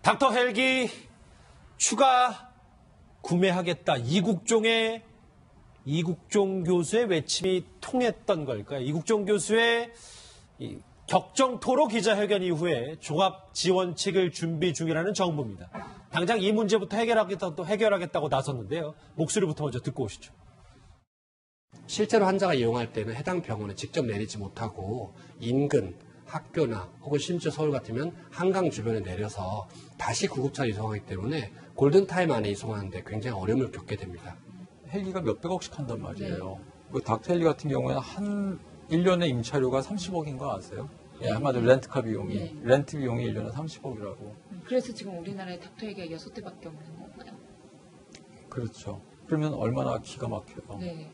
닥터 헬기 추가 구매하겠다. 이국종 교수의 외침이 통했던 걸까요? 이국종 교수의 격정 토로 기자회견 이후에 종합 지원책을 준비 중이라는 정부입니다. 당장 이 문제부터 해결하겠다고 나섰는데요. 목소리부터 먼저 듣고 오시죠. 실제로 환자가 이용할 때는 해당 병원에 직접 내리지 못하고 인근 학교나 혹은 심지어 서울 같으면 한강 주변에 내려서 다시 구급차로 이송하기 때문에 골든타임 안에 이송하는데 굉장히 어려움을 겪게 됩니다. 헬기가 몇백억씩 한단 말이에요. 그 닥터 헬기 같은 경우에는 한 1년에 임차료가 30억인 거 아세요? 예, 한마디로 렌트카 비용이, 렌트 비용이 1년에 30억이라고. 그래서 지금 우리나라에 닥터 헬기가 6대밖에 없는 건가요? 그렇죠. 그러면 얼마나 기가 막혀요. 네.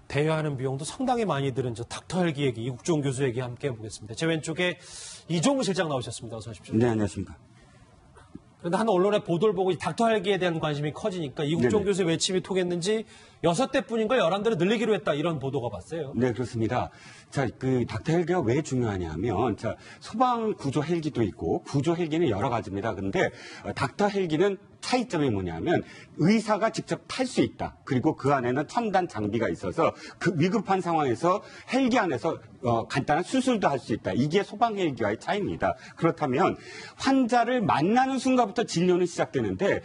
대여하는 비용도 상당히 많이 드는 저 닥터 헬기 얘기, 이국종 교수 얘기 함께 해보겠습니다. 제 왼쪽에 이종우 실장 나오셨습니다. 어서 오십시오. 네, 안녕하십니까. 그런데 한 언론의 보도를 보고 닥터 헬기에 대한 관심이 커지니까 이국종 교수의 외침이 통했는지 6대뿐인 걸 11대로 늘리기로 했다. 이런 보도가 봤어요. 네, 그렇습니다. 자, 그 닥터 헬기가 왜 중요하냐면, 자, 소방 구조 헬기도 있고 구조 헬기는 여러 가지입니다. 근데 닥터 헬기는 차이점이 뭐냐면 의사가 직접 탈 수 있다. 그리고 그 안에는 첨단 장비가 있어서 그 위급한 상황에서 헬기 안에서 간단한 수술도 할 수 있다. 이게 소방 헬기와의 차이입니다. 그렇다면 환자를 만나는 순간부터 진료는 시작되는데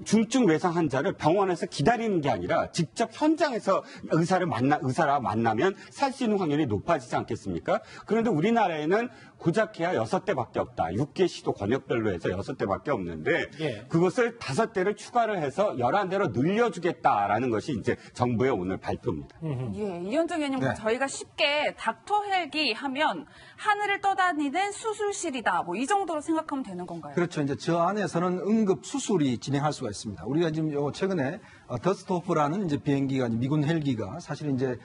중증 외상 환자를 병원에서 기다리는 게 아니라 직접 현장에서 의사와 만나면 살 수 있는 확률이 높아지지 않겠습니까? 그런데 우리나라에는 고작해야 6대밖에 없다. 6개 시도 권역별로 해서 6대밖에 없는데 그것을 5대를 추가를 해서 11대로 늘려주겠다라는 것이 이제 정부의 오늘 발표입니다. 예, 이현정 의원님, 저희가 쉽게 닥터 헬기 하면 하늘을 떠다니는 수술실이다. 뭐 이 정도로 생각하면 되는 건가요? 그렇죠. 이제 저 안에서는 응급 수술이 진행할 수가 있습니다. 우리가 지금 최근에 더스트호프라는 이제 비행기가 미군 헬기가 사실 이제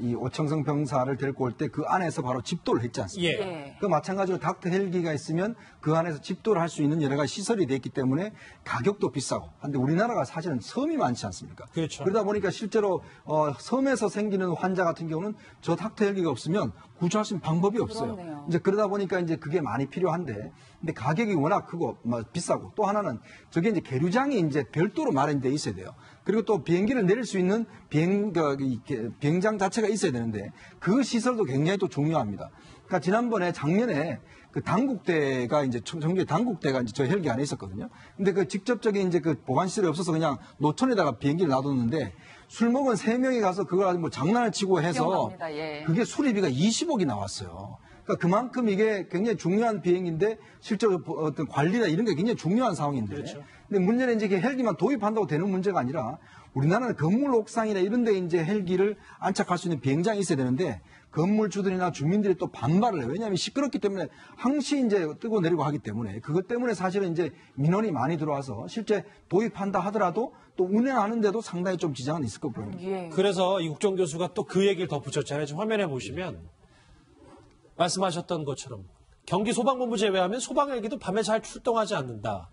이 오청성 병사를 데리고 올 때 그 안에서 바로 집도를 했지 않습니까? 그 마찬가지로 닥터 헬기가 있으면 그 안에서 집도를 할 수 있는 여러 가지 시설이 돼 있기 때문에 가격도 비싸고. 근데 우리나라가 사실은 섬이 많지 않습니까? 그렇죠. 그러다 보니까 실제로 섬에서 생기는 환자 같은 경우는 저 닥터 헬기가 없으면 구조할 수 있는 방법이 없어요. 그렇네요. 이제 그러다 보니까 이제 그게 많이 필요한데, 근데 가격이 워낙 크고 비싸고, 또 하나는 저게 이제 계류장이 이제 별도로 마련돼 있어야 돼요. 그리고 또 비행기를 내릴 수 있는 비행장 자체가 있어야 되는데 그 시설도 굉장히 또 중요합니다. 그러니까 지난번에 작년에 그 당국대가 이제 정규 당국대가 이제 저 헬기 안에 있었거든요. 근데 그 직접적인 이제 그 보관 시설이 없어서 그냥 노천에다가 비행기를 놔뒀는데 술 먹은 3명이 가서 그걸 아주 뭐 장난을 치고 해서 기억납니다. 그게 수리비가 20억이 나왔어요. 그러니까 그만큼 이게 굉장히 중요한 비행인데 실제로 어떤 관리나 이런 게 굉장히 중요한 상황인데. 그렇죠. 근데 문제는 이제 헬기만 도입한다고 되는 문제가 아니라 우리나라는 건물 옥상이나 이런 데 이제 헬기를 안착할 수 있는 비행장이 있어야 되는데 건물주들이나 주민들이 또 반발을 해요. 왜냐하면 시끄럽기 때문에 항시 이제 뜨고 내리고 하기 때문에 그것 때문에 사실은 이제 민원이 많이 들어와서 실제 도입한다 하더라도 또 운행하는데도 상당히 좀 지장은 있을 거 보입니다. 그래서 이국종 교수가 또 그 얘기를 덧붙였잖아요. 지금 화면에 보시면 말씀하셨던 것처럼 경기 소방본부 제외하면 소방 헬기도 밤에 잘 출동하지 않는다.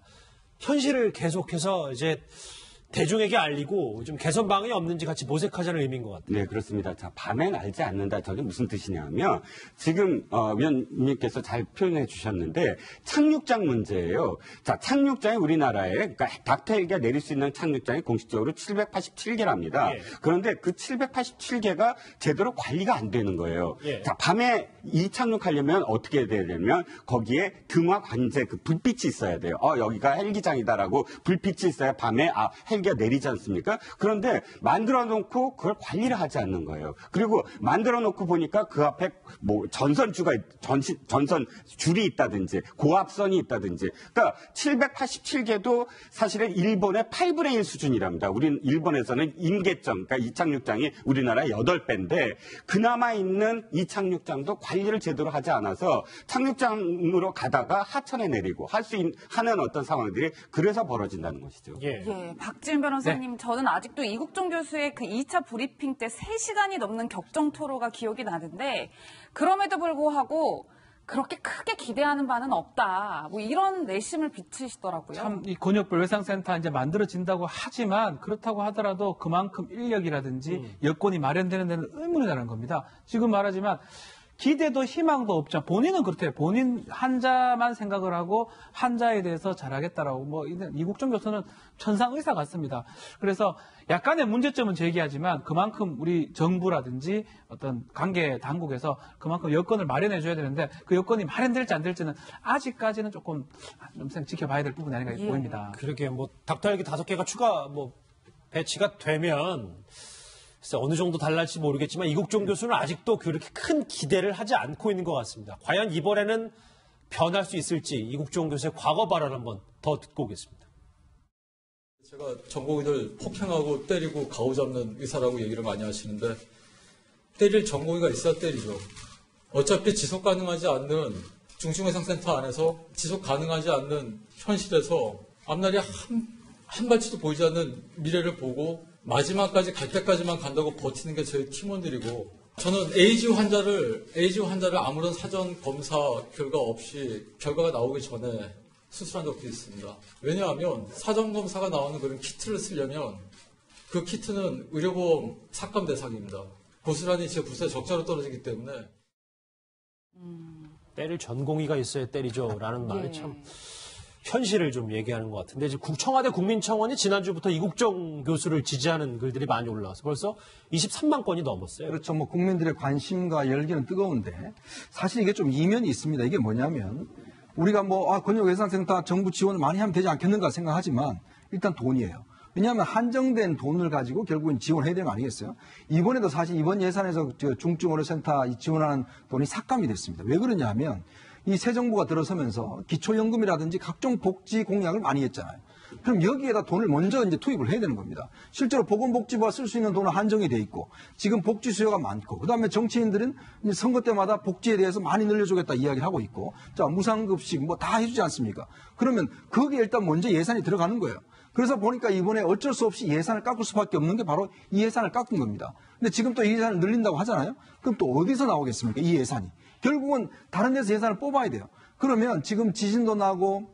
현실을 계속해서 이제 대중에게 알리고 좀 개선 방안이 없는지 같이 모색하자는 의미인 것 같아요. 네, 그렇습니다. 자, 밤엔 알지 않는다. 저게 무슨 뜻이냐면 지금 위원님께서 잘 표현해 주셨는데 착륙장 문제예요. 자, 착륙장이 우리나라에 그러니까 닥터 헬기가 내릴 수 있는 착륙장이 공식적으로 787개랍니다. 그런데 그 787개가 제대로 관리가 안 되는 거예요. 자, 밤에 이 착륙하려면 어떻게 해야 되냐면 거기에 등화 관제 그 불빛이 있어야 돼요. 여기가 헬기장이다라고 불빛이 있어야 밤에 헬기가 내리지 않습니까? 그런데 만들어 놓고 그걸 관리를 하지 않는 거예요. 그리고 만들어 놓고 보니까 그 앞에 뭐 전선 줄이 있다든지 고압선이 있다든지. 그러니까 787개도 사실은 일본의 8분의 1 수준이랍니다. 우린 일본에서는 임계점, 그러니까 이 착륙장이 우리나라의 8배인데 그나마 있는 이 착륙장도 관리를 제대로 하지 않아서 착륙장으로 가다가 하천에 내리고 하는 어떤 상황들이 그래서 벌어진다는 것이죠. 박지은 변호사님, 저는 아직도 이국종 교수의 그 2차 브리핑 때 3시간이 넘는 격정 토로가 기억이 나는데 그럼에도 불구하고 그렇게 크게 기대하는 바는 없다. 뭐 이런 내심을 비치시더라고요. 참 이 권역별 외상센터 이제 만들어진다고 하지만 그렇다고 하더라도 그만큼 인력이라든지 여건이 마련되는 데는 의문이라는 겁니다. 지금 말하지만 기대도 희망도 없죠. 본인은 그렇대요. 본인 환자만 생각을 하고 환자에 대해서 잘하겠다라고. 뭐 이국종 교수는 천상 의사 같습니다. 그래서 약간의 문제점은 제기하지만 그만큼 우리 정부라든지 어떤 관계 당국에서 그만큼 여건을 마련해 줘야 되는데 그 여건이 마련될지 안 될지는 아직까지는 조금 좀 지켜봐야 될 부분이 아닌가 보입니다. 그러게 뭐 닥터 헬기 5개가 추가 뭐 배치가 되면 글쎄 어느 정도 달랄지 모르겠지만 이국종 교수는 아직도 그렇게 큰 기대를 하지 않고 있는 것 같습니다. 과연 이번에는 변할 수 있을지 이국종 교수의 과거 발언 한번 더 듣고 오겠습니다. 제가 전공의들 폭행하고 때리고 가오잡는 의사라고 얘기를 많이 하시는데 때릴 전공의가 있어야 때리죠. 어차피 지속 가능하지 않는 중증외상센터 안에서 지속 가능하지 않는 현실에서 앞날이 한 발치도 보이지 않는 미래를 보고 마지막까지 갈 때까지만 간다고 버티는 게 저희 팀원들이고 저는 에이즈 환자를 아무런 사전 검사 결과 없이 결과가 나오기 전에 수술한 적도 있습니다. 왜냐하면 사전 검사가 나오는 그런 키트를 쓰려면 그 키트는 의료보험 삭감 대상입니다. 고스란히 제 부서에 적자로 떨어지기 때문에 때릴 전공의가 있어야 때리죠라는 말이 참 현실을 좀 얘기하는 것 같은데 이제 청와대 국민청원이 지난주부터 이국종 교수를 지지하는 글들이 많이 올라와서 벌써 23만 건이 넘었어요. 그렇죠. 뭐 국민들의 관심과 열기는 뜨거운데 사실 이게 좀 이면이 있습니다. 이게 뭐냐면 우리가 뭐 권역예산센터 정부 지원을 많이 하면 되지 않겠는가 생각하지만 일단 돈이에요. 왜냐하면 한정된 돈을 가지고 결국은 지원해야 되는 거 아니겠어요? 이번에도 사실 이번 예산에서 중증의료센터 지원하는 돈이 삭감이 됐습니다. 왜 그러냐 하면 이 새 정부가 들어서면서 기초연금이라든지 각종 복지 공약을 많이 했잖아요. 그럼 여기에다 돈을 먼저 이제 투입을 해야 되는 겁니다. 실제로 보건복지부가 쓸 수 있는 돈은 한정이 돼 있고 지금 복지 수요가 많고 그다음에 정치인들은 이제 선거 때마다 복지에 대해서 많이 늘려주겠다 이야기를 하고 있고 자 무상급식 뭐 다 해주지 않습니까? 그러면 거기에 일단 먼저 예산이 들어가는 거예요. 그래서 보니까 이번에 어쩔 수 없이 예산을 깎을 수밖에 없는 게 바로 이 예산을 깎은 겁니다. 근데 지금 또 이 예산을 늘린다고 하잖아요. 그럼 또 어디서 나오겠습니까? 이 예산이. 결국은 다른 데서 예산을 뽑아야 돼요. 그러면 지금 지진도 나고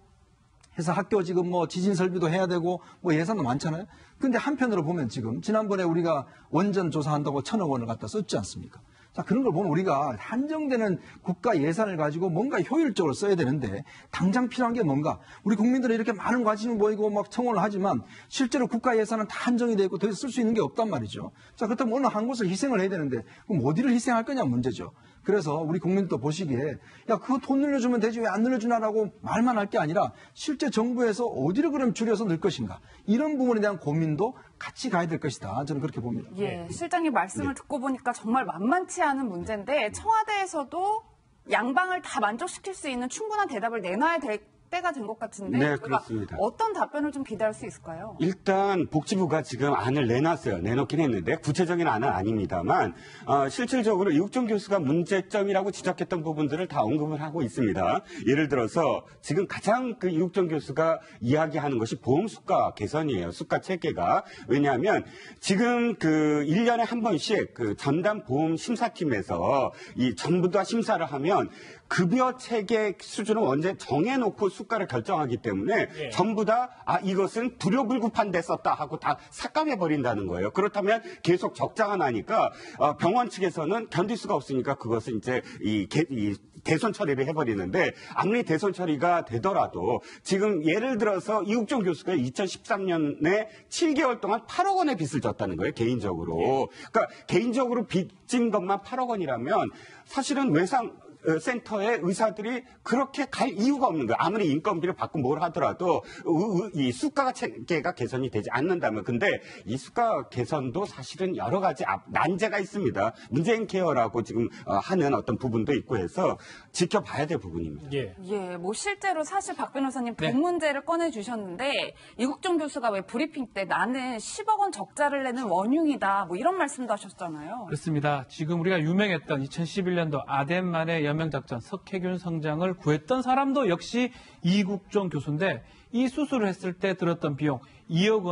해서 학교 지금 뭐 지진 설비도 해야 되고 뭐 예산도 많잖아요. 근데 한편으로 보면 지금 지난번에 우리가 원전 조사한다고 1,000억 원을 갖다 썼지 않습니까? 자, 그런 걸 보면 우리가 한정되는 국가 예산을 가지고 뭔가 효율적으로 써야 되는데 당장 필요한 게 뭔가 우리 국민들은 이렇게 많은 관심을 보이고 막 청원을 하지만 실제로 국가 예산은 다 한정이 되어 있고 더 이상 쓸 수 있는 게 없단 말이죠. 자, 그렇다면 어느 한 곳을 희생을 해야 되는데 그럼 어디를 희생할 거냐 문제죠. 그래서 우리 국민도 보시기에 야 그거 돈 늘려주면 되지 왜 안 늘려주나라고 말만 할 게 아니라 실제 정부에서 어디를 그럼 줄여서 넣을 것인가 이런 부분에 대한 고민도 같이 가야 될 것이다. 저는 그렇게 봅니다. 예, 실장님 말씀을 듣고 보니까 정말 만만치 않은 문제인데 청와대에서도 양방을 다 만족시킬 수 있는 충분한 대답을 내놔야 될 때가 된 것 같은데 네, 그렇습니다. 어떤 답변을 좀 기대할 수 있을까요? 일단 복지부가 지금 안을 내놨어요. 내놓긴 했는데 구체적인 안은 아닙니다만 실질적으로 이국종 교수가 문제점이라고 지적했던 부분들을 다 언급을 하고 있습니다. 예를 들어서 지금 가장 그 이국종 교수가 이야기하는 것이 보험 수가 개선이에요. 수가 체계가. 왜냐하면 지금 그 1년에 한 번씩 그 전담 보험 심사팀에서 이 전부 다 심사를 하면 급여 체계 수준을 언제 정해놓고 수가를 결정하기 때문에 전부 다 이것은 불효불급한 데 썼다 하고 다 삭감해 버린다는 거예요. 그렇다면 계속 적자가 나니까 병원 측에서는 견딜 수가 없으니까 그것은 이제 이 대손 처리를 해버리는데 아무리 대손 처리가 되더라도 지금 예를 들어서 이국종 교수가 2013년에 7개월 동안 8억 원의 빚을 졌다는 거예요. 개인적으로. 그러니까 개인적으로 빚진 것만 8억 원이라면 사실은 센터의 의사들이 그렇게 갈 이유가 없는 거예요. 아무리 인건비를 받고 뭘 하더라도 이 수가 체계가 개선이 되지 않는다면. 근데 이 수가 개선도 사실은 여러 가지 난제가 있습니다. 문재인 케어라고 지금 하는 어떤 부분도 있고 해서 지켜봐야 될 부분입니다. 예, 뭐 실제로 사실 박 변호사님 돈 문제를 꺼내주셨는데 이국종 교수가 왜 브리핑 때 나는 10억 원 적자를 내는 원흉이다 뭐 이런 말씀도 하셨잖아요. 그렇습니다. 지금 우리가 유명했던 2011년도 아덴만의 연명작전 석회균 성장을 구했던 사람도 역시 이국종 교수인데 이 수술을 했을 때 들었던 비용 2억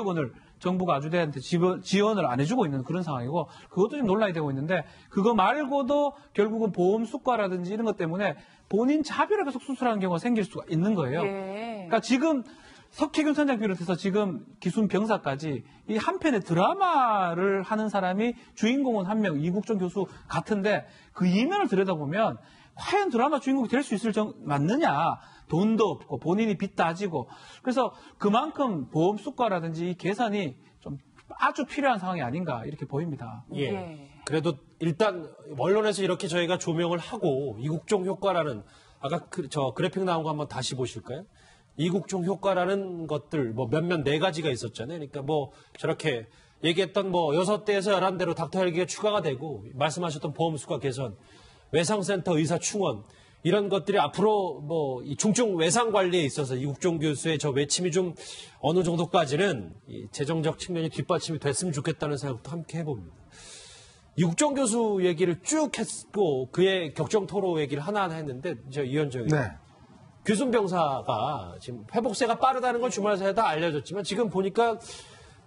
원을 정부가 아주대한테 지원을 안 해주고 있는 그런 상황이고 그것도 좀 논란이 되고 있는데 그거 말고도 결국은 보험 수가라든지 이런 것 때문에 본인 자비로 계속 수술하는 경우가 생길 수가 있는 거예요. 그러니까 지금 석혜균 선장 비롯해서 지금 기순 병사까지 이 한 편의 드라마를 하는 사람이 주인공은 한 명, 이국종 교수 같은데 그 이면을 들여다보면 과연 드라마 주인공이 될 수 있을 맞느냐. 돈도 없고 본인이 빚 따지고 그래서 그만큼 보험 수가라든지 이 개선이 좀 아주 필요한 상황이 아닌가 이렇게 보입니다. 예. 그래도 일단 언론에서 이렇게 저희가 조명을 하고 이국종 효과라는 아까 저 그래픽 나온 거 한번 다시 보실까요? 이국종 효과라는 것들 뭐 몇몇 네 가지가 있었잖아요. 그러니까 뭐 저렇게 얘기했던 뭐 6대에서 11대로 닥터 헬기가 추가가 되고 말씀하셨던 보험수가 개선, 외상센터 의사 충원 이런 것들이 앞으로 뭐 이 중증 외상 관리에 있어서 이국종 교수의 저 외침이 좀 어느 정도까지는 이 재정적 측면이 뒷받침이 됐으면 좋겠다는 생각도 함께 해봅니다. 이국종 교수 얘기를 쭉 했고 그의 격정 토로 얘기를 하나하나 했는데 저 이현정 네. 규순 병사가 지금 회복세가 빠르다는 걸 주말 사이에 다 알려졌지만 지금 보니까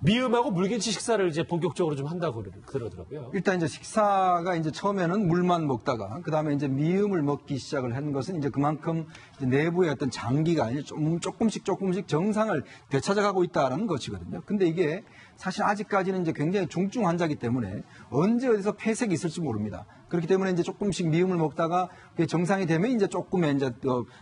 미음하고 물김치 식사를 이제 본격적으로 좀 한다고 그러더라고요. 일단 이제 식사가 이제 처음에는 물만 먹다가 그 다음에 이제 미음을 먹기 시작을 한 것은 이제 그만큼 이제 내부의 어떤 장기가 이제 조금씩 정상을 되찾아가고 있다는 것이거든요. 근데 이게 사실 아직까지는 이제 굉장히 중증 환자이기 때문에 언제 어디서 폐색이 있을지 모릅니다. 그렇기 때문에 이제 조금씩 미음을 먹다가 그게 정상이 되면 이제 조금의 이제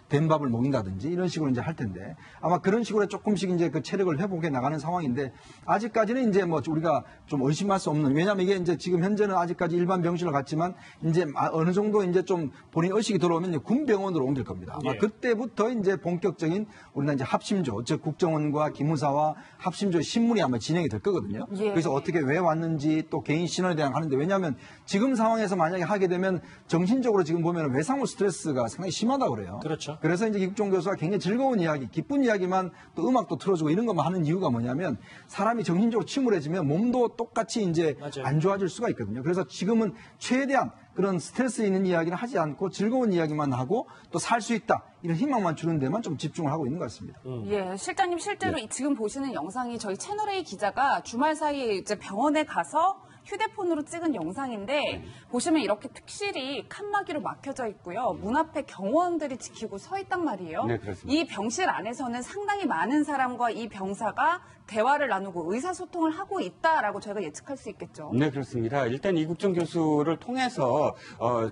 된 밥을 먹는다든지 이런 식으로 이제 할 텐데 아마 그런 식으로 조금씩 이제 그 체력을 회복해 나가는 상황인데 아직까지는 이제 뭐 우리가 좀 의심할 수 없는 왜냐하면 이게 이제 지금 현재는 아직까지 일반 병실을 갔지만 이제 어느 정도 이제 좀 본인 의식이 들어오면 이제 군병원으로 옮길 겁니다. 아마 그때부터 이제 본격적인 우리나 이제 합심조 즉 국정원과 기무사와 합심조 신문이 아마 진행이 될 거거든요. 그래서 어떻게 왜 왔는지 또 개인 신원에 대한 하는데 왜냐하면 지금 상황에서 만약에 하게 되면 정신적으로 지금 보면 외상후 스트레스가 상당히 심하다고 그래요. 그렇죠. 그래서 이제 이국종 교수가 굉장히 즐거운 이야기, 기쁜 이야기만 또 음악도 틀어주고 이런 것만 하는 이유가 뭐냐면 사람이 정신적으로 침울해지면 몸도 똑같이 이제 맞아요. 안 좋아질 수가 있거든요. 그래서 지금은 최대한 그런 스트레스 있는 이야기는 하지 않고 즐거운 이야기만 하고 또 살 수 있다. 이런 희망만 주는 데만 좀 집중을 하고 있는 것 같습니다. 예, 실장님 실제로 지금 보시는 영상이 저희 채널A 기자가 주말 사이에 이제 병원에 가서 휴대폰으로 찍은 영상인데 보시면 이렇게 특실이 칸막이로 막혀져 있고요. 문 앞에 경호원들이 지키고 서 있단 말이에요. 네, 그렇습니다. 이 병실 안에서는 상당히 많은 사람과 이 병사가 대화를 나누고 의사소통을 하고 있다라고 저희가 예측할 수 있겠죠. 네, 그렇습니다. 일단 이국종 교수를 통해서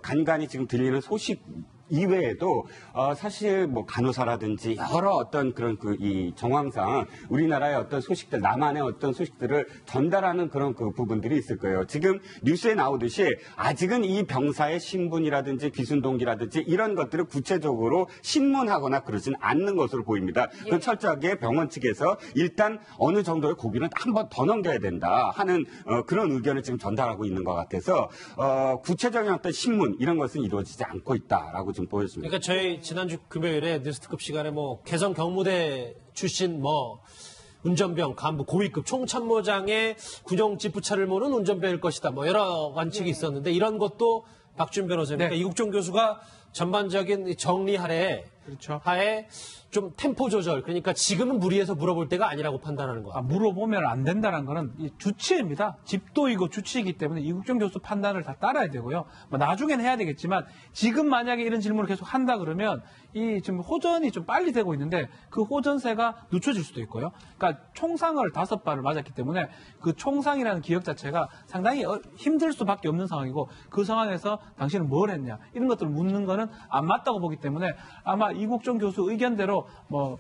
간간히 지금 들리는 소식 이외에도 사실 뭐 간호사라든지 여러 어떤 그런 이 정황상 우리나라의 어떤 소식들, 남한의 어떤 소식들을 전달하는 그런 그 부분들이 있을 거예요. 지금 뉴스에 나오듯이 아직은 이 병사의 신분이라든지 기순동기라든지 이런 것들을 구체적으로 신문하거나 그러진 않는 것으로 보입니다. 그 철저하게 병원 측에서 일단 어느 정도의 고비는 한 번 더 넘겨야 된다 하는 그런 의견을 지금 전달하고 있는 것 같아서 구체적인 어떤 신문 이런 것은 이루어지지 않고 있다라고 좀 보였습니다. 그러니까 저희 지난주 금요일에 뉴스특급 시간에 뭐 개성 경무대 출신 뭐 운전병 간부 고위급 총참모장의 군용 지프차를 모는 운전병일 것이다. 뭐 여러 관측이 있었는데 이런 것도 박준 변호사입니다. 네. 이국종 교수가 전반적인 정리하에 그렇죠. 하에 좀 템포 조절 그러니까 지금은 무리해서 물어볼 때가 아니라고 판단하는 거. 물어보면 안 된다는 거는 이 주치입니다. 집도이고 주치이기 때문에 이국종 교수 판단을 다 따라야 되고요. 뭐 나중에는 해야 되겠지만 지금 만약에 이런 질문을 계속 한다 그러면 이 지금 호전이 좀 빨리 되고 있는데 그 호전세가 늦춰질 수도 있고요. 그러니까 총상을 5발을 맞았기 때문에 그 총상이라는 기억 자체가 상당히 힘들 수밖에 없는 상황이고 그 상황에서 당신은 뭘 했냐 이런 것들을 묻는 거는 안 맞다고 보기 때문에 아마 이국종 교수 의견대로 뭐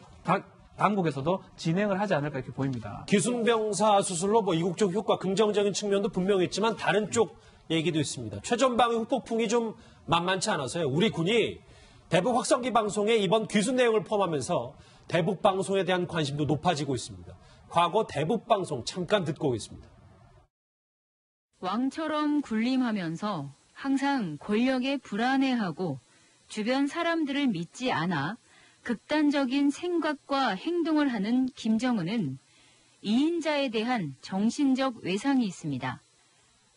당국에서도 진행을 하지 않을까 이렇게 보입니다. 기순병사 수술로 뭐 이국종 효과 긍정적인 측면도 분명히 있지만 다른 쪽 얘기도 있습니다. 최전방의 후폭풍이 좀 만만치 않아서요. 우리 군이 대북 확성기 방송에 이번 귀순 내용을 포함하면서 대북 방송에 대한 관심도 높아지고 있습니다. 과거 대북 방송 잠깐 듣고 오겠습니다. 왕처럼 군림하면서 항상 권력에 불안해하고 주변 사람들을 믿지 않아 극단적인 생각과 행동을 하는 김정은은 이인자에 대한 정신적 외상이 있습니다.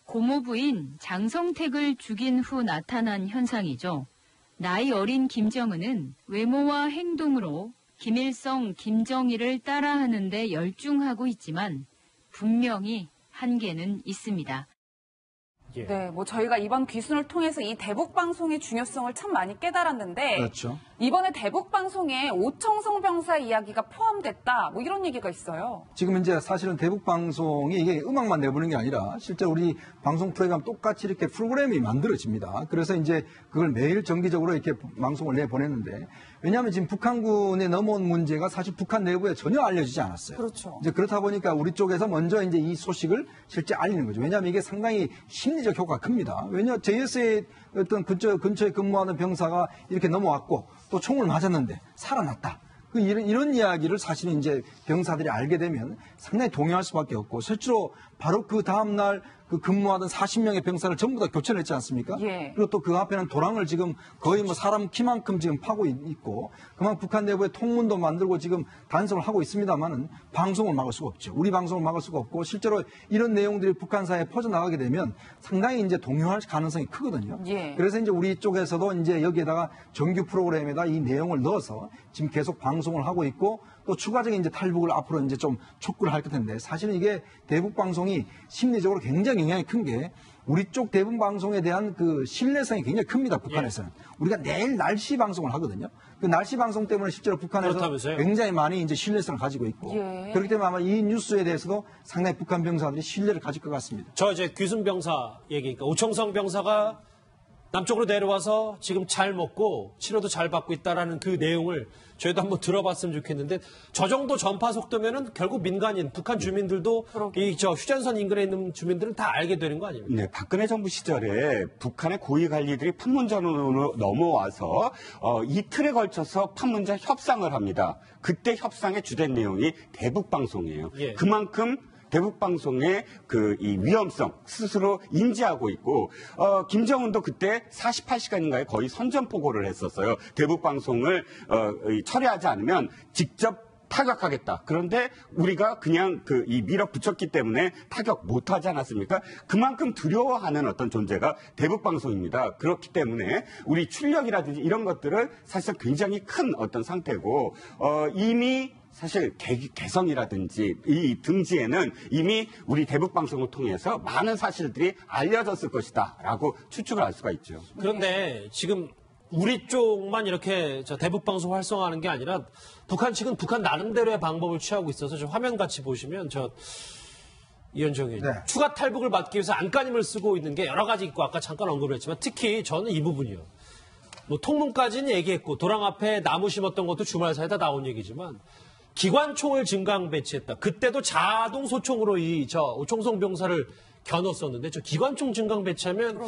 고모부인 장성택을 죽인 후 나타난 현상이죠. 나이 어린 김정은은 외모와 행동으로 김일성, 김정일을 따라하는 데 열중하고 있지만 분명히 한계는 있습니다. 예. 네, 뭐 저희가 이번 귀순을 통해서 이 대북 방송의 중요성을 참 많이 깨달았는데 그렇죠. 이번에 대북 방송에 오청성 병사 이야기가 포함됐다. 뭐 이런 얘기가 있어요. 지금 이제 사실은 대북 방송이 이게 음악만 내보는 게 아니라 실제 우리 방송 프로그램 똑같이 이렇게 프로그램이 만들어집니다. 그래서 이제 그걸 매일 정기적으로 이렇게 방송을 내보냈는데 왜냐하면 지금 북한군에 넘어온 문제가 사실 북한 내부에 전혀 알려지지 않았어요. 그렇죠. 이제 그렇다 보니까 우리 쪽에서 먼저 이제 이 소식을 실제 알리는 거죠. 왜냐하면 이게 상당히 심리적 효과가 큽니다. 왜냐 JSA 어떤 근처에 근무하는 병사가 이렇게 넘어왔고 또 총을 맞았는데 살아났다. 이런 이야기를 사실은 이제 병사들이 알게 되면 상당히 동요할 수밖에 없고 실제로 바로 그 다음날 그 근무하던 40명의 병사를 전부 다 교체를 했지 않습니까? 예. 그리고 또 그 앞에는 도랑을 지금 거의 뭐 사람 키만큼 지금 파고 있고 그만 북한 내부에 통문도 만들고 지금 단속을 하고 있습니다만은 방송을 막을 수가 없죠. 우리 방송을 막을 수가 없고 실제로 이런 내용들이 북한사에 퍼져나가게 되면 상당히 이제 동요할 가능성이 크거든요. 예. 그래서 이제 우리 쪽에서도 이제 여기에다가 정규 프로그램에다 이 내용을 넣어서 지금 계속 방송을 하고 있고 또 추가적인 이제 탈북을 앞으로 이제 좀 촉구를 할 텐데 사실은 이게 대북 방송이 심리적으로 굉장히 영향이 큰 게 우리 쪽 대북 방송에 대한 그 신뢰성이 굉장히 큽니다. 북한에서는. 우리가 내일 날씨 방송을 하거든요. 그 날씨 방송 때문에 실제로 북한에서 그렇다면서요? 굉장히 많이 이제 신뢰성을 가지고 있고 예. 그렇기 때문에 아마 이 뉴스에 대해서도 상당히 북한 병사들이 신뢰를 가질 것 같습니다. 저 이제 귀순 병사 얘기니까 오청성 병사가 남쪽으로 내려와서 지금 잘 먹고 치료도 잘 받고 있다라는 그 내용을 저희도 한번 들어봤으면 좋겠는데 저 정도 전파 속도면은 결국 민간인 북한 주민들도 이 저 휴전선 인근에 있는 주민들은 다 알게 되는 거 아닙니까? 네, 박근혜 정부 시절에 북한의 고위 관리들이 판문점으로 넘어와서 이틀에 걸쳐서 판문점 협상을 합니다. 그때 협상의 주된 내용이 대북 방송이에요. 예. 그만큼 대북 방송의 이 위험성 스스로 인지하고 있고 김정은도 그때 48시간인가에 거의 선전포고를 했었어요. 대북 방송을 철회하지 않으면 직접 타격하겠다. 그런데 우리가 그냥 이 밀어붙였기 때문에 타격 못하지 않았습니까? 그만큼 두려워하는 어떤 존재가 대북 방송입니다. 그렇기 때문에 우리 출력이라든지 이런 것들은 사실상 굉장히 큰 어떤 상태고 이미 사실 개성이라든지 이 등지에는 이미 우리 대북 방송을 통해서 많은 사실들이 알려졌을 것이다라고 추측을 할 수가 있죠. 그런데 지금 우리 쪽만 이렇게 저 대북 방송 활성화하는 게 아니라 북한 측은 북한 나름대로의 방법을 취하고 있어서 저 화면 같이 보시면 이현정 의원 네. 추가 탈북을 막기 위해서 안간힘을 쓰고 있는 게 여러 가지 있고 아까 잠깐 언급을 했지만 특히 저는 이 부분이요. 뭐 통문까지는 얘기했고 도랑 앞에 나무 심었던 것도 주말 사이다 나온 얘기지만 기관총을 증강 배치했다. 그때도 자동 소총으로 오청성 병사를 겨눴었는데 저 기관총 증강 배치하면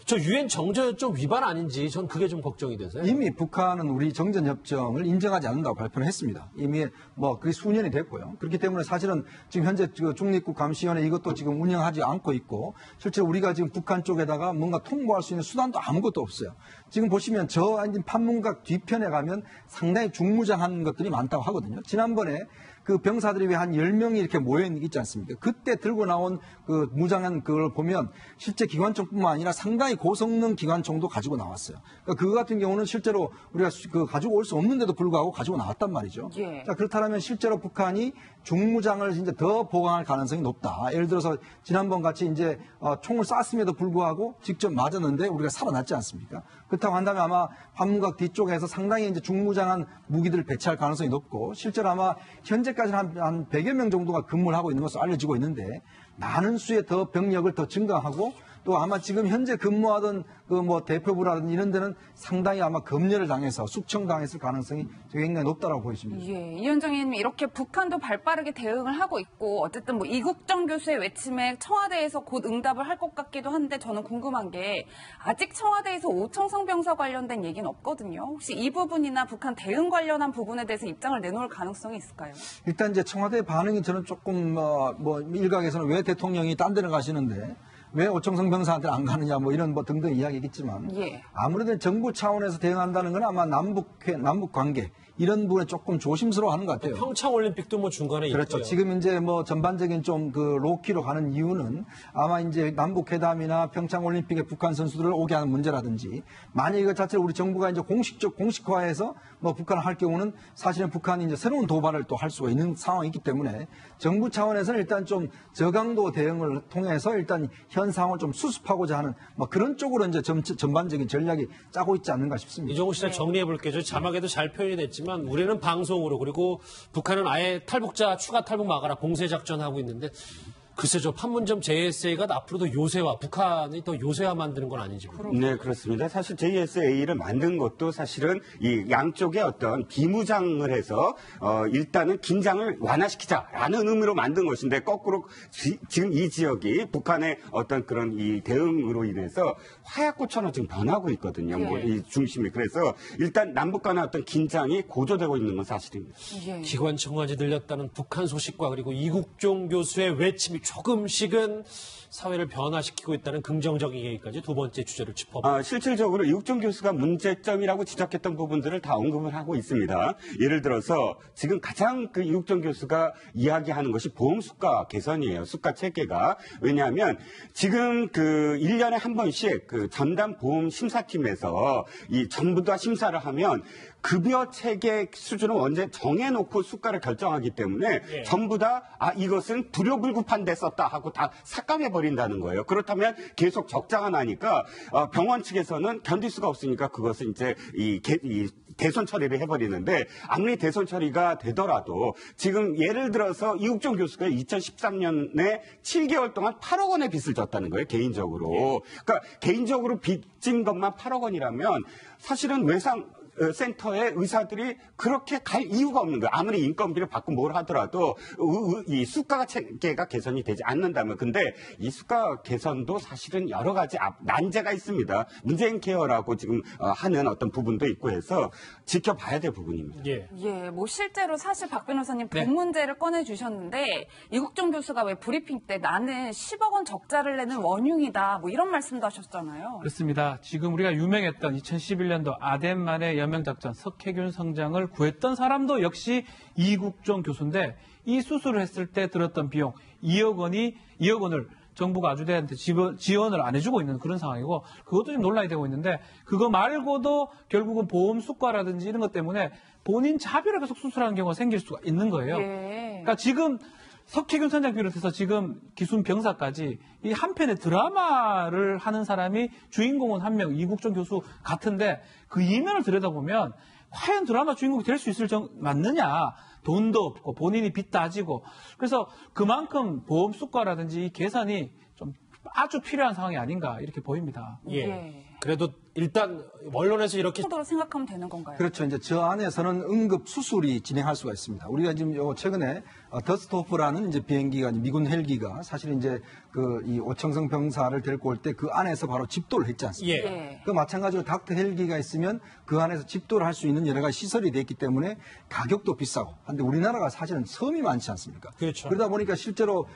저 유엔 정전협정 위반 아닌지 전 그게 좀 걱정이 돼서요. 이미 북한은 우리 정전협정을 인정하지 않는다고 발표를 했습니다. 이미 그게 수년이 됐고요. 그렇기 때문에 사실은 지금 현재 중립국 감시위원회 이것도 지금 운영하지 않고 있고 실제로 우리가 지금 북한 쪽에다가 뭔가 통보할 수 있는 수단도 아무것도 없어요. 지금 보시면 저 판문각 뒤편에 가면 상당히 중무장한 것들이 많다고 하거든요. 지난번에 그 병사들이 왜 한 10명이 이렇게 모여있지 않습니까? 그때 들고 나온 그 무장한 그걸 보면 실제 기관총뿐만 아니라 상당히 고성능 기관총도 가지고 나왔어요. 그러니까 그거 같은 경우는 실제로 우리가 가지고 올 수 없는데도 불구하고 가지고 나왔단 말이죠. 예. 자, 그렇다면 실제로 북한이 중무장을 이제 더 보강할 가능성이 높다. 예를 들어서 지난번 같이 이제 총을 쐈음에도 불구하고 직접 맞았는데 우리가 살아났지 않습니까? 그렇다고 한다면 아마 판문각 뒤쪽에서 상당히 이제 중무장한 무기들을 배치할 가능성이 높고 실제로 아마 현재까지는 한 100여 명 정도가 근무를 하고 있는 것으로 알려지고 있는데 많은 수의 더 병력을 더 증강하고 또 아마 지금 현재 근무하던 대표부라든지 이런 데는 상당히 아마 검열을 당해서 숙청당했을 가능성이 굉장히 높다라고 보여집니다. 예, 이현정 의원님 이렇게 북한도 발빠르게 대응을 하고 있고 어쨌든 이국정 교수의 외침에 청와대에서 곧 응답을 할 것 같기도 한데 저는 궁금한 게 아직 청와대에서 오청성 병사 관련된 얘기는 없거든요. 혹시 이 부분이나 북한 대응 관련한 부분에 대해서 입장을 내놓을 가능성이 있을까요? 일단 이제 청와대 반응이 저는 조금 일각에서는 왜 대통령이 딴 데를 가시는데 왜 오청성 병사한테 안 가느냐 이런 등등 이야기겠지만 예. 아무래도 정부 차원에서 대응한다는 건 아마 남북 관계 이런 부분에 조금 조심스러워하는 것 같아요. 평창올림픽도 뭐 중간에 그렇죠. 있고요. 지금 이제 뭐 전반적인 좀 그 로키로 가는 이유는 아마 이제 남북회담이나 평창올림픽에 북한 선수들을 오게 하는 문제라든지 만약 이것 자체를 우리 정부가 이제 공식화해서 뭐 북한을 할 경우는 사실은 북한이 이제 새로운 도발을 또 할 수가 있는 상황이 있기 때문에 정부 차원에서는 일단 좀 저강도 대응을 통해서 일단 현 상황을 좀 수습하고자 하는 뭐 그런 쪽으로 이제 전반적인 전략이 짜고 있지 않는가 싶습니다. 이종우 씨랑 정리해 볼게요. 자막에도 잘 표현이 됐지만 우리는 방송으로 그리고 북한은 아예 탈북자 추가 탈북 막아라 공세 작전하고 있는데 글쎄 저 판문점 JSA가 앞으로도 요새화 북한이 더 요새화 만드는 건 아닌지 모르겠어요. 네, 그렇습니다. 사실 JSA를 만든 것도 사실은 이 양쪽의 어떤 비무장을 해서 일단은 긴장을 완화시키자라는 의미로 만든 것인데 거꾸로 지금 이 지역이 북한의 어떤 그런 이 대응으로 인해서 화약고처럼 지금 변하고 있거든요. 뭐 이 중심이. 그래서 일단 남북 간의 어떤 긴장이 고조되고 있는 건 사실입니다. 기관총관이 들렸다는 북한 소식과 그리고 이국종 교수의 외침이 조금씩은 사회를 변화시키고 있다는 긍정적인 얘기까지 두 번째 주제를 짚어봅니다. 실질적으로 이국종 교수가 문제점이라고 지적했던 부분들을 다 언급을 하고 있습니다. 예를 들어서 지금 가장 그 이국종 교수가 이야기하는 것이 보험 수가 개선이에요. 수가 체계가. 왜냐하면 지금 그 1년에 한 번씩 그 전담 보험 심사팀에서 이 전부 다 심사를 하면 급여 체계 수준을 언제 정해놓고 수가를 결정하기 때문에 전부 다 이것은 불효불급한 데 썼다 하고 다 삭감해 버린다는 거예요. 그렇다면 계속 적자가 나니까 병원 측에서는 견딜 수가 없으니까 그것을 이제 이 대손 처리를 해버리는데 아무리 대손 처리가 되더라도 지금 예를 들어서 이국종 교수가 2013년에 7개월 동안 8억 원의 빚을 졌다는 거예요. 개인적으로. 그러니까 개인적으로 빚진 것만 8억 원이라면 사실은 센터의 의사들이 그렇게 갈 이유가 없는 거예요. 아무리 인건비를 받고 뭘 하더라도 이 수가 체계가 개선이 되지 않는다면. 근데 이 수가 개선도 사실은 여러 가지 난제가 있습니다. 문재인 케어라고 지금 하는 어떤 부분도 있고 해서 지켜봐야 될 부분입니다. 뭐 실제로 사실 박 변호사님 돈 문제를 꺼내주셨는데 이국종 교수가 왜 브리핑 때 나는 10억 원 적자를 내는 원흉이다 뭐 이런 말씀도 하셨잖아요. 그렇습니다. 지금 우리가 유명했던 2011년도 아덴만의 여명작전 석해균 성장을 구했던 사람도 역시 이국종 교수인데 이 수술을 했을 때 들었던 비용 2억 원을 정부가 아주대한테 지원을 안 해주고 있는 그런 상황이고 그것도 좀 논란이 되고 있는데 그거 말고도 결국은 보험 수가라든지 이런 것 때문에 본인 자비로 계속 수술하는 경우가 생길 수가 있는 거예요. 그러니까 지금 석해균 선장 비롯해서 지금 기순 병사까지 이 한편의 드라마를 하는 사람이 주인공은 한 명 이국종 교수 같은데 그 이면을 들여다보면 과연 드라마 주인공이 될 수 있을 맞느냐. 돈도 없고 본인이 빚 따지고 그래서 그만큼 보험 수가라든지 이 계산이 좀 아주 필요한 상황이 아닌가 이렇게 보입니다. 그래도 일단 언론에서 이렇게 정도로 생각하면 되는 건가요? 그렇죠. 이제 저 안에서는 응급 수술이 진행할 수가 있습니다. 우리가 지금 최근에 더스토프라는 이제 비행기가 미군 헬기가 사실 이제 이 오청성 병사를 데리고 올 때 그 안에서 바로 집도를 했지 않습니까? 그 마찬가지로 닥터 헬기가 있으면 그 안에서 집도를 할 수 있는 여러 가지 시설이 돼 있기 때문에 가격도 비싸고. 근데 우리나라가 사실은 섬이 많지 않습니까? 그렇죠. 그러다 보니까 실제로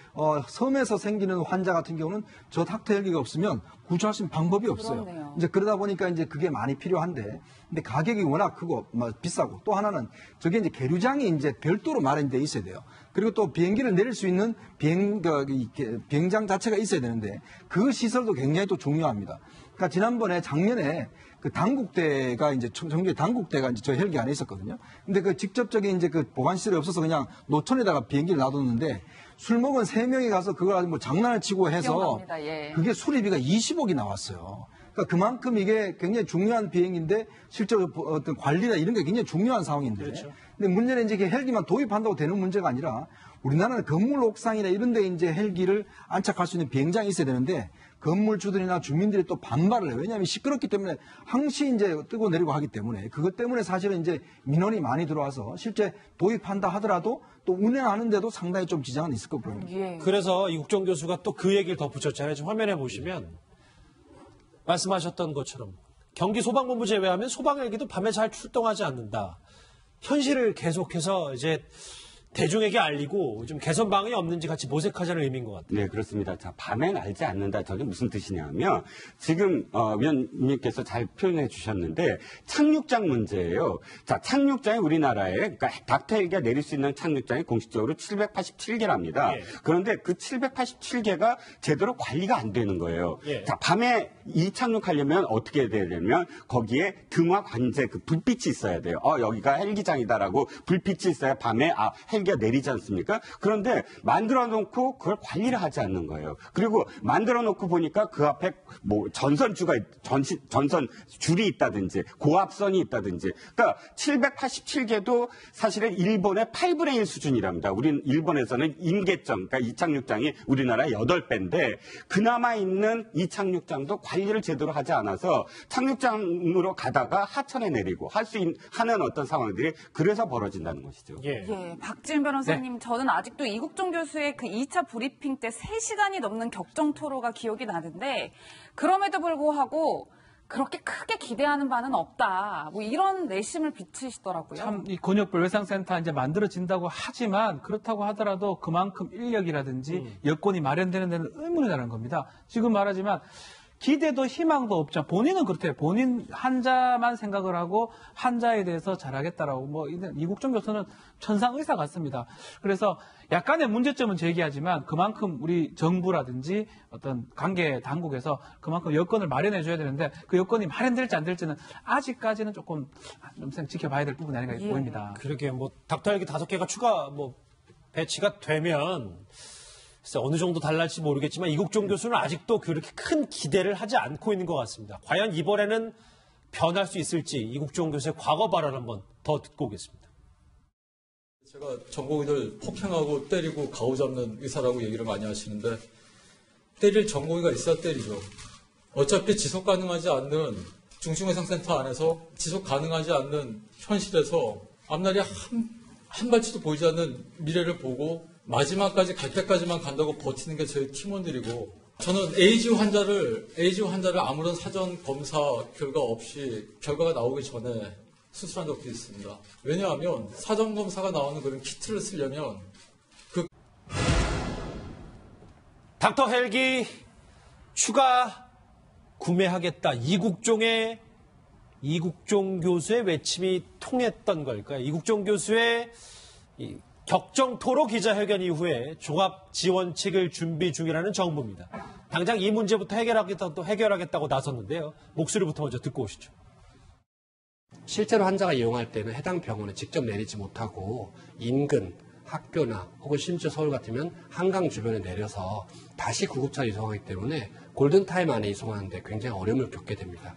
섬에서 생기는 환자 같은 경우는 저 닥터 헬기가 없으면 구조할 수 있는 방법이 없어요. 그렇네요. 이제 그러다 보니까 이제 그게 많이 필요한데, 근데 가격이 워낙 크고 비싸고 또 하나는 저게 이제 계류장이 이제 별도로 마련돼 있어야 돼요. 그리고 또 비행기를 내릴 수 있는 비행장 자체가 있어야 되는데 그 시설도 굉장히 또 중요합니다. 그러니까 지난번에 작년에 그 당국대가 이제 정규 당국대가 이제 저 헬기 안에 있었거든요. 근데 그 직접적인 이제 그 보관 시설이 없어서 그냥 노천에다가 비행기를 놔뒀는데 술 먹은 3명이 가서 그걸 아주 뭐 장난을 치고 해서 기억납니다. 그게 수리비가 20억이 나왔어요. 그러니까 그만큼 이게 굉장히 중요한 비행인데 실제로 어떤 관리나 이런 게 굉장히 중요한 상황인데. 그렇죠. 근데 문제는 이제 헬기만 도입한다고 되는 문제가 아니라 우리나라는 건물 옥상이나 이런 데 이제 헬기를 안착할 수 있는 비행장이 있어야 되는데 건물주들이나 주민들이 또 반발을 해요. 왜냐하면 시끄럽기 때문에 항시 이제 뜨고 내리고 하기 때문에 그것 때문에 사실은 이제 민원이 많이 들어와서 실제 도입한다 하더라도 또 운행하는데도 상당히 좀 지장은 있을 것 보입니다. 그래서 이국종 교수가 또 그 얘기를 덧붙였잖아요. 지금 화면에 보시면 말씀하셨던 것처럼 경기 소방본부 제외하면 소방헬기도 밤에 잘 출동하지 않는다. 현실을 계속해서 이제 대중에게 알리고 좀 개선 방안이 없는지 같이 모색하자는 의미인 것 같아요. 네, 그렇습니다. 자, 밤엔 알지 않는다. 저게 무슨 뜻이냐면 지금 위원님께서 잘 표현해 주셨는데 착륙장 문제예요. 자, 착륙장이 우리나라에 그러니까 닥터 헬기가 내릴 수 있는 착륙장이 공식적으로 787개랍니다. 예. 그런데 그 787개가 제대로 관리가 안 되는 거예요. 예. 자, 밤에 이 착륙하려면 어떻게 해야 되냐면 거기에 등화 관제 그 불빛이 있어야 돼요. 여기가 헬기장이다라고 불빛이 있어야 밤에 헬기가 내리지 않습니까? 그런데 만들어 놓고 그걸 관리를 하지 않는 거예요. 그리고 만들어 놓고 보니까 그 앞에 뭐 전선 줄이 있다든지 고압선이 있다든지 그러니까 787개도 사실은 일본의 8분의 1 수준이랍니다. 우린 일본에서는 임계점 그러니까 이 착륙장이 우리나라 8배인데 그나마 있는 이 착륙장도 관리를 제대로 하지 않아서 착륙장으로 가다가 하천에 내리고 하는 어떤 상황들이 그래서 벌어진다는 것이죠. 예. 예, 박지은 변호사님, 저는 아직도 이국종 교수의 그 2차 브리핑 때 3시간이 넘는 격정 토로가 기억이 나는데 그럼에도 불구하고 그렇게 크게 기대하는 바는 없다. 뭐 이런 내심을 비치시더라고요. 참 이 권역별 외상센터 이제 만들어진다고 하지만 그렇다고 하더라도 그만큼 인력이라든지 여건이 마련되는 데는 의문이라는 겁니다. 지금 말하지만 기대도 희망도 없죠. 본인은 그렇대요. 본인 환자만 생각을 하고 환자에 대해서 잘하겠다라고 뭐 이국종 교수는 천상의사 같습니다. 그래서 약간의 문제점은 제기하지만 그만큼 우리 정부라든지 어떤 관계 당국에서 그만큼 여건을 마련해 줘야 되는데 그 여건이 마련될지 안 될지는 아직까지는 조금 좀 지켜봐야 될 부분이 아닌가 보입니다. 그러게 뭐 닥터 헬기 5개가 추가 배치가 되면 글쎄 어느 정도 달랄지 모르겠지만 이국종 교수는 아직도 그렇게 큰 기대를 하지 않고 있는 것 같습니다. 과연 이번에는 변할 수 있을지 이국종 교수의 과거 발언 한번 더 듣고 오겠습니다. 제가 전공의들 폭행하고 때리고 가오잡는 의사라고 얘기를 많이 하시는데 때릴 전공의가 있어야 때리죠. 어차피 지속 가능하지 않는 중증외상센터 안에서 지속 가능하지 않는 현실에서 앞날이 한 발치도 보이지 않는 미래를 보고 마지막까지 갈 때까지만 간다고 버티는 게 저희 팀원들이고 저는 에이즈 환자를 아무런 사전 검사 결과 없이 결과가 나오기 전에 수술한 적도 있습니다. 왜냐하면 사전 검사가 나오는 그런 키트를 쓰려면 닥터 헬기 추가 구매하겠다. 이국종 교수의 외침이 통했던 걸까요? 이국종 교수의 격정 토로 기자회견 이후에 종합 지원책을 준비 중이라는 정부입니다. 당장 이 문제부터 해결하겠다고 나섰는데요. 목소리부터 먼저 듣고 오시죠. 실제로 환자가 이용할 때는 해당 병원에 직접 내리지 못하고 인근 학교나 혹은 심지어 서울 같으면 한강 주변에 내려서 다시 구급차로 이송하기 때문에 골든타임 안에 이송하는데 굉장히 어려움을 겪게 됩니다.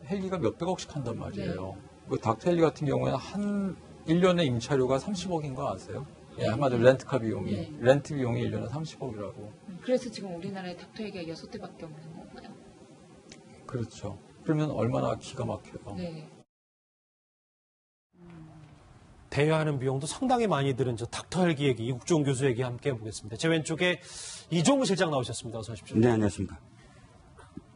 헬기가 몇백억씩 한단 말이에요. 그 닥터 헬기 같은 경우에는 한 1년에 임차료가 30억인 거 아세요? 예, 한마디로 렌트카 비용이. 렌트 비용이 1년에 30억이라고. 그래서 지금 우리나라에 닥터 헬기가 6대밖에 없는 건가요? 그렇죠. 그러면 얼마나 기가 막혀요. 네. 대여하는 비용도 상당히 많이 드는 저 닥터 헬기 얘기, 이국종 교수 얘기 함께 해보겠습니다. 제 왼쪽에 이종우 실장 나오셨습니다. 어서 오십시오. 네, 안녕하십니까.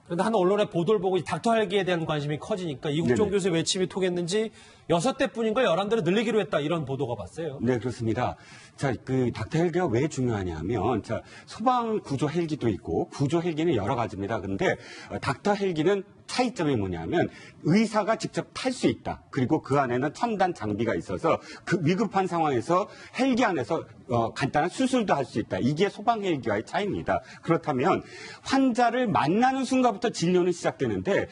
그런데 한 언론의 보도를 보고 이 닥터 헬기에 대한 관심이 커지니까 이국종 네네. 교수의 외침이 통했는지 6대뿐인 걸 11대로 늘리기로 했다. 이런 보도가 봤어요. 네, 그렇습니다. 자, 그 닥터 헬기가 왜 중요하냐면, 자, 소방 구조 헬기도 있고, 구조 헬기는 여러 가지입니다. 근데 닥터 헬기는 차이점이 뭐냐면 의사가 직접 탈 수 있다. 그리고 그 안에는 첨단 장비가 있어서 그 위급한 상황에서 헬기 안에서 간단한 수술도 할 수 있다. 이게 소방 헬기와의 차이입니다. 그렇다면 환자를 만나는 순간부터 진료는 시작되는데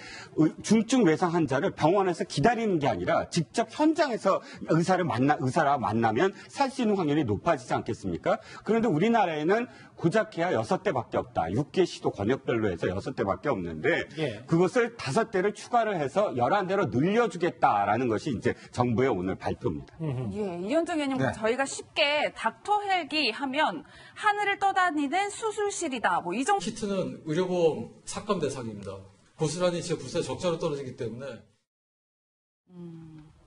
중증 외상 환자를 병원에서 기다리는 게 아니라 직접 현장에서 의사와 만나면 살 수 있는 확률이 높아지지 않겠습니까? 그런데 우리나라에는 고작해야 6대밖에 없다. 6개 시도 권역별로 해서 6대밖에 없는데 예. 그것을 5대를 추가를 해서 11대로 늘려주겠다라는 것이 이제 정부의 오늘 발표입니다. 예, 이현정 의원님, 네. 저희가 쉽게 닥터 헬기 하면 하늘을 떠다니는 수술실이다. 뭐 이 정도. 키트는 의료보험 삭감 대상입니다. 고스란히 제 부서에 적자로 떨어지기 때문에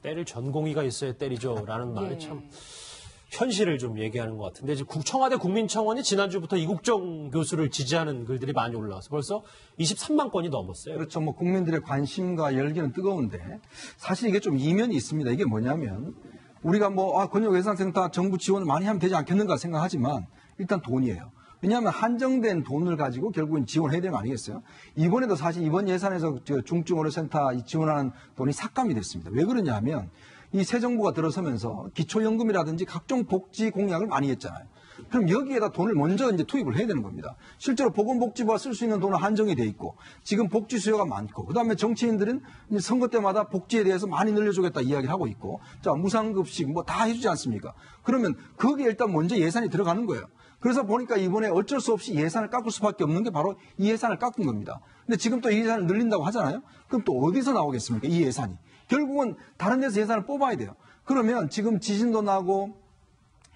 때릴 전공의가 있어야 때리죠라는 말이 예. 참 현실을 좀 얘기하는 것 같은데 이제 청와대 국민청원이 지난주부터 이국종 교수를 지지하는 글들이 많이 올라와서 벌써 23만 건이 넘었어요. 그렇죠. 뭐 국민들의 관심과 열기는 뜨거운데 사실 이게 좀 이면이 있습니다. 이게 뭐냐면 우리가 근역예산센터 정부 지원을 많이 하면 되지 않겠는가 생각하지만 일단 돈이에요. 왜냐하면 한정된 돈을 가지고 결국은 지원해야 되는 거 아니겠어요? 이번에도 사실 이번 예산에서 중증어려센터 지원하는 돈이 삭감이 됐습니다. 왜 그러냐 하면 이 새 정부가 들어서면서 기초연금이라든지 각종 복지 공약을 많이 했잖아요. 그럼 여기에다 돈을 먼저 이제 투입을 해야 되는 겁니다. 실제로 보건복지부가 쓸 수 있는 돈은 한정이 돼 있고 지금 복지 수요가 많고 그다음에 정치인들은 이제 선거 때마다 복지에 대해서 많이 늘려주겠다 이야기를 하고 있고 자 무상급식 뭐 다 해주지 않습니까? 그러면 거기에 일단 먼저 예산이 들어가는 거예요. 그래서 보니까 이번에 어쩔 수 없이 예산을 깎을 수밖에 없는 게 바로 이 예산을 깎은 겁니다. 근데 지금 또 이 예산을 늘린다고 하잖아요. 그럼 또 어디서 나오겠습니까? 이 예산이. 결국은 다른 데서 예산을 뽑아야 돼요. 그러면 지금 지진도 나고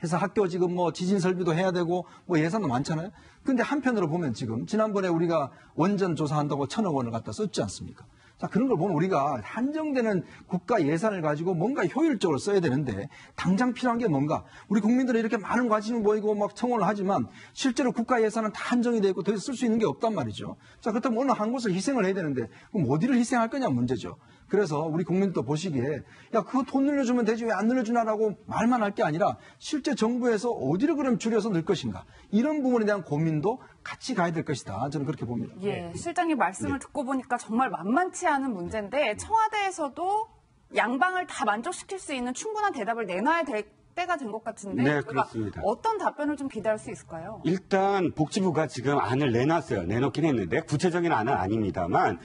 해서 학교 지금 지진 설비도 해야 되고 예산도 많잖아요. 근데 한편으로 보면 지금 지난번에 우리가 원전 조사한다고 1,000억 원을 갖다 썼지 않습니까? 자, 그런 걸 보면 우리가 한정되는 국가 예산을 가지고 뭔가 효율적으로 써야 되는데 당장 필요한 게 뭔가 우리 국민들은 이렇게 많은 관심을 보이고 막 청원을 하지만 실제로 국가 예산은 다 한정이 되어 있고 더 쓸 수 있는 게 없단 말이죠. 자, 그렇다면 어느 한 곳을 희생을 해야 되는데 그럼 어디를 희생할 거냐 문제죠. 그래서 우리 국민도 보시기에 야 그거 돈 늘려주면 되지 왜 안 늘려주나라고 말만 할 게 아니라 실제 정부에서 어디를 그럼 줄여서 넣을 것인가 이런 부분에 대한 고민도 같이 가야 될 것이다. 저는 그렇게 봅니다. 예, 실장님 말씀을 듣고 보니까 정말 만만치 않은 문제인데 청와대에서도 양방을 다 만족시킬 수 있는 충분한 대답을 내놔야 될 때가 된 것 같은데 네, 그렇습니다. 어떤 답변을 좀 기대할 수 있을까요? 일단 복지부가 지금 안을 내놨어요. 내놓긴 했는데 구체적인 안은 아닙니다만